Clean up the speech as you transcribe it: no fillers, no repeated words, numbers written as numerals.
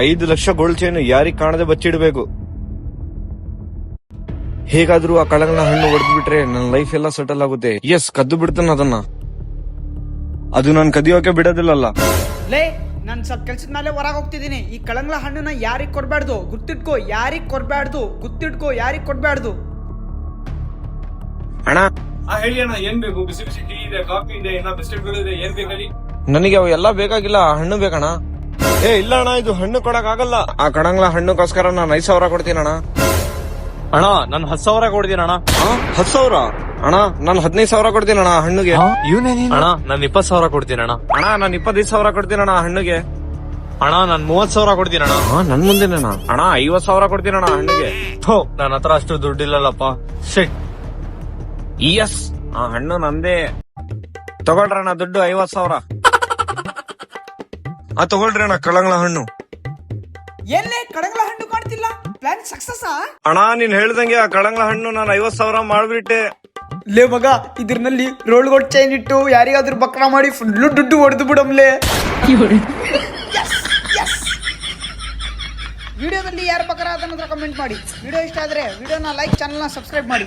5 lakh gold chain ಯಾರಿಗ್ ಕಾಣದೆ ಬಚ್ಚಿಡ್ಬೇಕು. ಹೇಗಾದ್ರೂ ಆ ಕಳಂಗನ ಹಣ್ಣು ಹೊಡೆದ್ ಬಿಟ್ರೆ ನನ್ನ ಲೈಫ್ ಎಲ್ಲ ಸೆಟಲ್ ಆಗುತ್ತೆ. ಎಸ್, ಕದ್ದು ಬಿಡ್ತಾನ ಅದನ್ನ. ಅದು ನಾನ್ ಕದಿಯೋಕೆ ಬಿಡೋದಿಲ್ಲಲ್ಲ. ಲೇ, ನಾನ್ ಸ್ವಲ್ಪ ಕೆಲ್ಸದ ಮೇಲೆ ಹೊರಗೆ ಹೋಗ್ತಿದ್ದೀನಿ. ಈ ಕಳಂಗ್ಲ ಹಣ್ಣನ್ನ ಯಾರಿಗ್ ಕೊಡ್ಬಾರ್ದು ಗುರ್ತಿಟ್ಕೋ, ಯಾರಿಗ್ ಕೊಡ್ಬಾರ್ದು ಗುರ್ತಿಟ್ಕೋ, ಯಾರಿಗ್ ಕೊಡ್ಬಾರ್ದು. ಅಣ್ಣ, ಹೇಳಿ ಅಣ್ಣ, ಏನ್ ಬೇಕು? ಬಿಸಿ ಬಿಸಿ ಟೀ ಇದೆ, ಕಾಫಿ ಇದೆ, ಇನ್ನ ಬಿಸ್ಕೆಟ್ಗಳು ಇದೆ, ಏನ್ ಬೇಕಲ್ಲಿ? ನನಗೆ ಅವು ಎಲ್ಲ ಬೇಕಾಗಿಲ್ಲ, ಹಣ್ಣು ಬೇಕಣ್ಣ. ಇಲ್ಲ ಅಣ್ಣ, ಇದು ಹಣ್ಣು ಕೊಡಕ್ ಆಗಲ್ಲ. ಆ ಕಳಂಗ್ಲ ಹಣ್ಣುಗೋಸ್ಕರ ನಾನು 5,000 ಕೊಡ್ತೀನಣ್ಣ. ಅಣ್ಣ, ನಾನು 10,000 ಕೊಡ್ತೀನಿ ಅಣ್ಣ. 10,000? ಅಣ್ಣ, ನಾನು 15,000 ಕೊಡ್ತೀನಣ್ಣ ಹಣ್ಣುಗೆ. ಅಣ್ಣ, ನಾನು 20,000 ಕೊಡ್ತೀನಿ ಅಣ್ಣ. ಅಣ್ಣ, ನಾನು 25,000 ಕೊಡ್ತೀನಣ್ಣ ಹಣ್ಣುಗೆ. ಅಣ್ಣ, ನಾನು 30,000 ಕೊಡ್ತೀನಿ ಅಣ್ಣ. ನನ್ ಮುಂದೆನೇನಾ? ಅಣ್ಣ, 50,000 ಕೊಡ್ತೀನಣ್ಣ ಹಣ್ಣಿಗೆ. ನನ್ನ ಹತ್ರ ಅಷ್ಟು ದುಡ್ಡಿಲ್ಲಲ್ಲಪ್ಪ. ಶೆಟ್. ಎಸ್, ಆ ಹಣ್ಣು ನಂದೇ. ತಗೊಳ್ರಣ್ಣ ದುಡ್ಡು 50,000. ತಗೊಳ್ರಿ ಅಣ್ಣ ಕಳಂಗ್ಲ ಹಣ್ಣು. ಎಲ್ಲೇ ಕಳಂಗ್ಲ ಹಣ್ಣು ಕಾಣ್ತಿಲ್ಲ? Plan success? ಅಣ್ಣ, ನೀನ್ ಹೇಳ್ದಂಗೆ ಆ ಕಳಂಗ್ಲ ಹಣ್ಣು ನಾನು 50,000 ಮಾಡ್ಬಿಟ್ಟೆ. ಲೇ ಮಗ, ಇದ್ರಲ್ಲಿ ರೋಲ್ ಗೋಲ್ಡ್ ಚೈನ್ ಇಟ್ಟು ಯಾರಿಗಾದ್ರೂ ಬಕ್ರ ಮಾಡಿ ಫುಲ್ಲು ದುಡ್ಡು ಹೊಡೆದು ಬಿಡಮ್ಲೆ. ವಿಡಿಯೋದಲ್ಲಿ ಯಾರು ಬಕರ ಅದನ್ನ ಕಮೆಂಟ್ ಮಾಡಿ. ವಿಡಿಯೋ ಇಷ್ಟ ಆದ್ರೆ ವಿಡಿಯೋನ ಲೈಕ್, ಚಾನಲ್ನ ಸಬ್ಸ್ಕ್ರೈಬ್ ಮಾಡಿ.